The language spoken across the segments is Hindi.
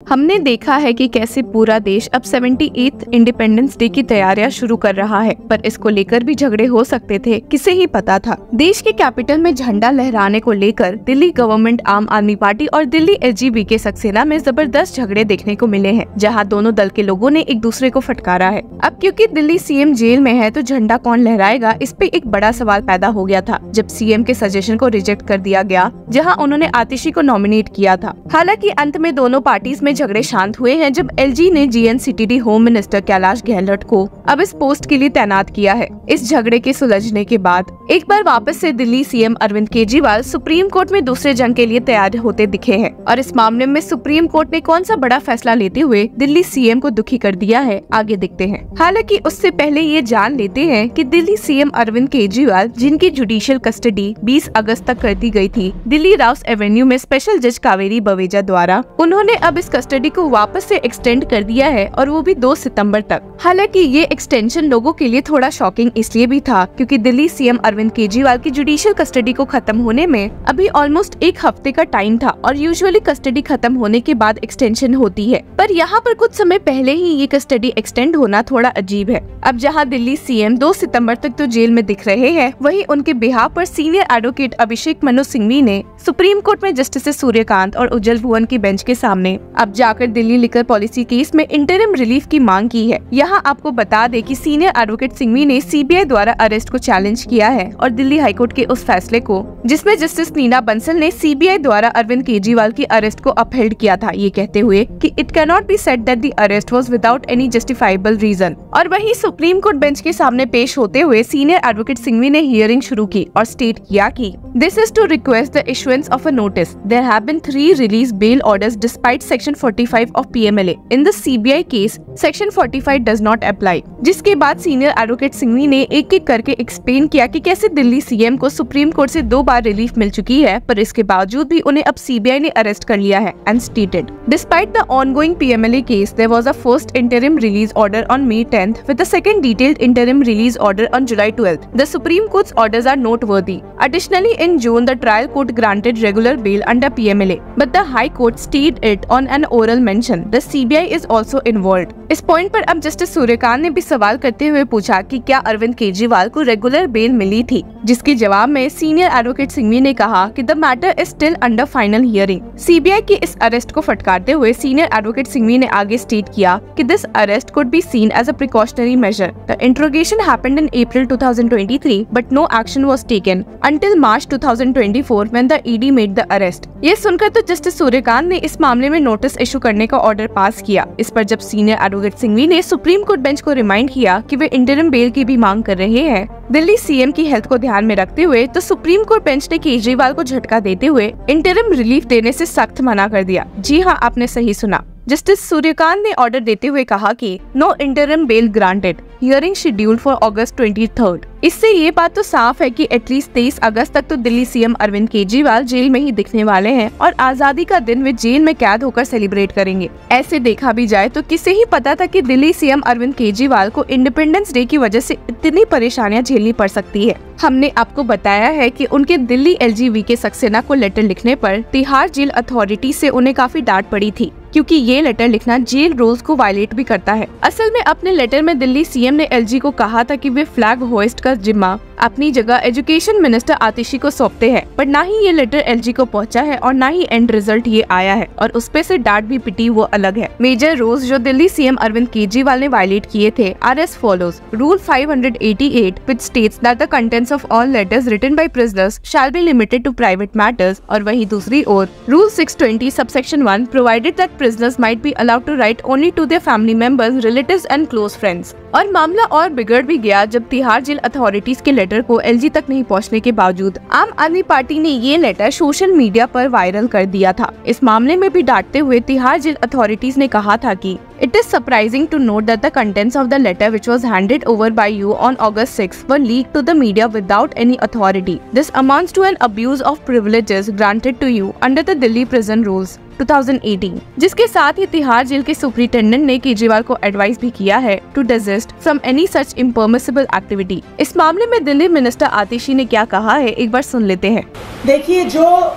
हमने देखा है कि कैसे पूरा देश अब 78th इंडिपेंडेंस डे की तैयारियां शुरू कर रहा है, पर इसको लेकर भी झगड़े हो सकते थे, किसे ही पता था। देश के कैपिटल में झंडा लहराने को लेकर दिल्ली गवर्नमेंट, आम आदमी पार्टी और दिल्ली एलजीबीके सक्सेना में जबरदस्त झगड़े देखने को मिले हैं, जहां दोनों दल के लोगों ने एक दूसरे को फटकारा है। अब क्योंकि दिल्ली सीएम जेल में है तो झंडा कौन लहराएगा, इस पे एक बड़ा सवाल पैदा हो गया था जब सीएम के सजेशन को रिजेक्ट कर दिया गया, जहाँ उन्होंने आतिशी को नॉमिनेट किया था। हालांकि अंत में दोनों पार्टीज में झगड़े शांत हुए हैं जब एलजी ने GNCTD home minister Kailash Gehlot को अब इस पोस्ट के लिए तैनात किया है। इस झगड़े के सुलझने के बाद एक बार वापस से Delhi CM Arvind Kejriwal supreme court में दूसरे जंग के लिए तैयार होते दिखे हैं, और इस मामले में सुप्रीम कोर्ट ने कौन सा बड़ा फैसला लेते हुए दिल्ली सीएम को दुखी कर दिया है, आगे देखते हैं। हालांकि उससे पहले ये जान लेते हैं कि दिल्ली सीएम अरविंद केजरीवाल, जिनकी जुडिशियल कस्टडी 20 अगस्त तक कर दी गई थी दिल्ली राउस एवेन्यू में स्पेशल जज कावेरी बवेजा द्वारा, उन्होंने अब इस कस्टडी को वापस से एक्सटेंड कर दिया है, और वो भी 2 सितंबर तक। हालांकि ये एक्सटेंशन लोगों के लिए थोड़ा शॉकिंग इसलिए भी था क्योंकि दिल्ली सीएम अरविंद केजरीवाल की जुडिशियल कस्टडी को खत्म होने में अभी ऑलमोस्ट 1 हफ्ते का टाइम था, और यूजुअली कस्टडी खत्म होने के बाद एक्सटेंशन होती है, पर यहाँ पर कुछ समय पहले ही ये कस्टडी एक्सटेंड होना थोड़ा अजीब है। अब जहाँ दिल्ली सीएम 2 सितंबर तक तो जेल में दिख रहे हैं, वहीं उनके बिहाफ पर सीनियर एडवोकेट अभिषेक मनु सिंघवी ने सुप्रीम कोर्ट में जस्टिस सूर्यकांत और उज्जवल भुवन की बेंच के सामने अब जाकर दिल्ली लिकर पॉलिसी केस में इंटरिम रिलीफ की मांग की है। यहाँ आपको बता दें कि सीनियर एडवोकेट सिंघवी ने सीबीआई द्वारा अरेस्ट को चैलेंज किया है और दिल्ली हाईकोर्ट के उस फैसले को जिसमें जस्टिस नीना बंसल ने सीबीआई द्वारा अरविंद केजरीवाल की अरेस्ट को अपहेल्ड किया था, ये कहते हुए कि it can not be said that the arrest was without any justifiable reason. और वहीं सुप्रीम कोर्ट बेंच के सामने पेश होते हुए सीनियर एडवोकेट सिंघवी ने हियरिंग शुरू की और स्टेट किया कि this is to request the issuance of a notice. There have been 3 release bail orders despite section 45 of PMLA. In the CBI case section 45 does not apply. जिसके बाद सीनियर एडवोकेट सिंघवी ने एक-एक करके एक्सप्लेन किया कि कैसे दिल्ली सीएम को सुप्रीम कोर्ट से 2 बार रिलीफ मिल चुकी है, पर इसके बावजूद भी उन्हें अब सीबीआई ने अरेस्ट कर लिया है, and stated despite the ongoing PMLA case there was a first interim release order on May 10th with the second detailed interim release order on July 12th. The Supreme Court's orders are noteworthy. Additionally, in June, the trial court granted regular bail under PMLA, but the High Court stayed it on an oral mention. The CBI is also involved. इस पॉइंट पर अब जस्टिस सूर्यकांत ने भी सवाल करते हुए पूछा कि क्या अरविंद केजरीवाल को रेगुलर बेल मिली थी, जिसके जवाब में सीनियर एडवोकेट सिंघवी ने कहा कि the matter is still under final hearing. CBI की इस अरेस्ट को फटकारते हुए सीनियर एडवोकेट सिंघवी ने आगे स्टेट किया कि this arrest could be seen as a precautionary measure. The interrogation happened in April 2023, but no action was taken until March 2024 when the ED made the arrest. ये सुनकर तो जस्टिस सूर्यकांत ने इस मामले में नोटिस इशू करने का ऑर्डर पास किया। इस पर जब सीनियर एडवोकेट सिंघवी ने सुप्रीम कोर्ट बेंच को रिमाइंड किया कि वे इंटरिम बेल की भी मांग कर रहे हैं दिल्ली सीएम की हेल्थ को ध्यान में रखते हुए, तो सुप्रीम कोर्ट बेंच ने केजरीवाल को झटका देते हुए इंटरिम रिलीफ देने से सख्त मना कर दिया। जी हाँ, आपने सही सुना। जस्टिस सूर्यकांत ने ऑर्डर देते हुए कहा कि no interim bail granted, hearing scheduled for August 23rd। इससे ये बात तो साफ है कि एटलीस्ट 23 अगस्त तक तो दिल्ली सीएम अरविंद केजरीवाल जेल में ही दिखने वाले हैं, और आजादी का दिन वे जेल में कैद होकर सेलिब्रेट करेंगे। ऐसे देखा भी जाए तो किसे ही पता था कि दिल्ली सीएम अरविंद केजरीवाल को इंडिपेंडेंस डे की वजह से इतनी परेशानियां झेलनी पड़ सकती है। हमने आपको बताया है कि उनके दिल्ली एलजीबीके सक्सेना को लेटर लिखने पर तिहाड़ जेल अथॉरिटी से उन्हें काफी डांट पड़ी थी, क्योंकि ये लेटर लिखना जेल रूल्स को वायलेट भी करता है। असल में अपने लेटर में दिल्ली सीएम ने एलजी को कहा था कि वे फ्लैग होइस्ट का जिम्मा अपनी जगह एजुकेशन मिनिस्टर आतिशी को सौंपते हैं, पर ना ही ये लेटर एलजी को पहुंचा है और ना ही एंड रिजल्ट ये आया है, और उस पे से डांट भी पिटी वो अलग है। मेजर रूल्स जो दिल्ली सीएम अरविंद केजरीवाल ने वायलेट किए थे R S follows. Rule 588 which states that the contents of all letters written by prisoners shall be limited to private matters, और वही दूसरी ओर rule 620 subsection 1 provided that prisoners might be allowed to write only to their family members, relatives and close friends। और मामला और बिगड़ भी गया जब तिहाड़ जेल अथॉरिटीज के लेटर को एलजी तक नहीं पहुंचने के बावजूद आम आदमी पार्टी ने ये लेटर सोशल मीडिया पर वायरल कर दिया था। इस मामले में भी डांटते हुए तिहाड़ जेल अथॉरिटीज ने कहा था कि It is surprising to note that the contents of the letter which was handed over by you on August 6 were leaked to the media without any authority. This amounts to an abuse of privileges granted to you under the Delhi Prison Rules 2018। जिसके साथ ही तिहाड़ जेल के सुपरिटेंडेंट ने केजरीवाल को एडवाइस भी किया है to desist from any such impermissible activity। इस मामले में दिल्ली मिनिस्टर आतिशी ने क्या कहा है, एक बार सुन लेते हैं। देखिए, जो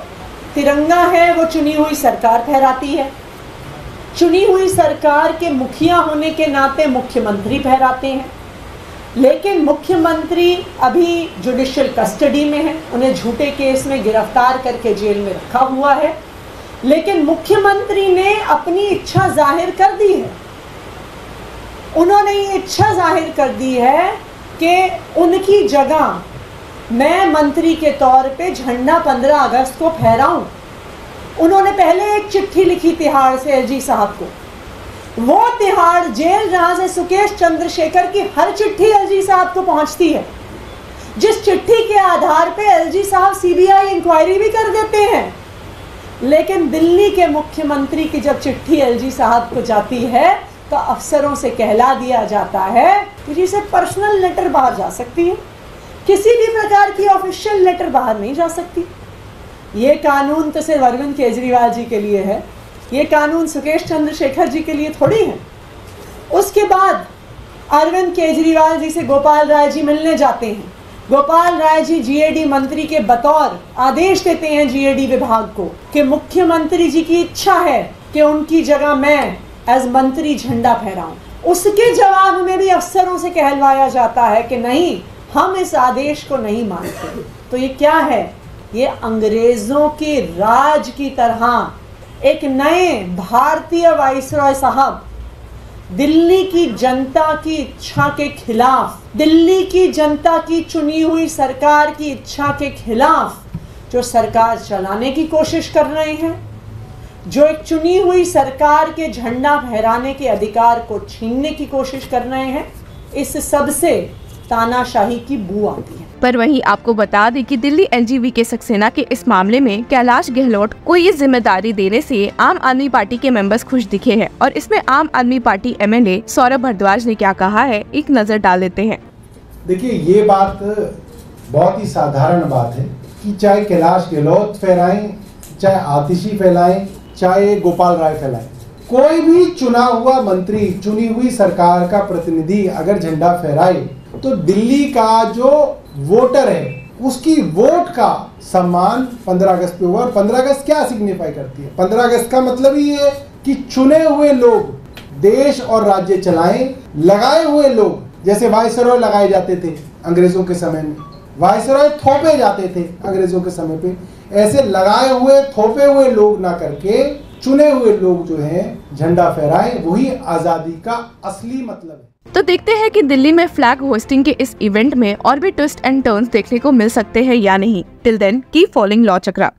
तिरंगा है वो चुनी हुई सरकार फहराती है, चुनी हुई सरकार के मुखिया होने के नाते मुख्यमंत्री फहराते हैं, लेकिन मुख्यमंत्री अभी जुडिशियल कस्टडी में है, उन्हें झूठे केस में गिरफ्तार करके जेल में रखा हुआ है। लेकिन मुख्यमंत्री ने अपनी इच्छा जाहिर कर दी है, उन्होंने ये इच्छा जाहिर कर दी है कि उनकी जगह मैं मंत्री के तौर पे झंडा 15 अगस्त को फहराऊं। उन्होंने पहले एक चिट्ठी लिखी तिहाड़ से एलजी साहब को, वो तिहाड़ जेल जहां से सुकेश चंद्रशेखर की हर चिट्ठी एलजी साहब को पहुंचती है, जिस चिट्ठी के आधार पे एलजी साहब सीबीआई इंक्वायरी भी कर देते हैं। लेकिन दिल्ली के मुख्यमंत्री की जब चिट्ठी एलजी साहब को जाती है तो अफसरों से कहला दिया जाता है कि जिसे पर्सनल लेटर बाहर जा सकती है, किसी भी प्रकार की ऑफिशियल लेटर बाहर नहीं जा सकती। ये कानून तो सिर्फ अरविंद केजरीवाल जी के लिए है, ये कानून सुकेश चंद्रशेखर जी के लिए थोड़ी है। उसके बाद अरविंद केजरीवाल जी से गोपाल राय जी मिलने जाते हैं। गोपाल राय जी जीएडी मंत्री के बतौर आदेश देते हैं जीएडी विभाग को कि मुख्यमंत्री जी की इच्छा है कि उनकी जगह मैं एज मंत्री झंडा फहराऊं। उसके जवाब में भी अफसरों से कहलवाया जाता है कि नहीं, हम इस आदेश को नहीं मानते। तो ये क्या है? ये अंग्रेजों के राज की तरह एक नए भारतीय वाइसरॉय साहब दिल्ली की जनता की इच्छा के खिलाफ, दिल्ली की जनता की चुनी हुई सरकार की इच्छा के खिलाफ जो सरकार चलाने की कोशिश कर रहे हैं, जो एक चुनी हुई सरकार के झंडा फहराने के अधिकार को छीनने की कोशिश कर रहे हैं, इस सब से तानाशाही की बू आती है। पर वहीं आपको बता दें कि दिल्ली एलजीबीके सक्सेना के इस मामले में कैलाश गहलोत को ये जिम्मेदारी देने से आम आदमी पार्टी के मेंबर्स खुश दिखे हैं, और इसमें आम आदमी पार्टी एमएलए सौरभ भारद्वाज ने क्या कहा है, एक नजर डाल लेते हैं। देखिए, ये बात बहुत ही साधारण बात है कि चाहे कैलाश गहलोत फहराएं, चाहे आतिशी फैलाएं, चाहे गोपाल राय फैलाएं, कोई भी चुना हुआ मंत्री, चुनी हुई सरकार का प्रतिनिधि अगर झंडा फहराए तो दिल्ली का जो वोटर है उसकी वोट का सम्मान 15 अगस्त पे हुआ। और 15 अगस्त क्या सिग्निफाई करती है? 15 अगस्त का मतलब ही है कि चुने हुए लोग देश और राज्य चलाएं, लगाए हुए लोग, जैसे वाइसरॉय लगाए जाते थे अंग्रेजों के समय में, वाइसरॉय थोपे जाते थे अंग्रेजों के समय पे, ऐसे लगाए हुए थोपे हुए लोग ना करके चुने हुए लोग जो हैं झंडा फहराएं, वही आजादी का असली मतलब है। तो देखते हैं कि दिल्ली में फ्लैग होस्टिंग के इस इवेंट में और भी ट्विस्ट एंड टर्न्स देखने को मिल सकते हैं या नहीं। Till then keep following law चक्रा।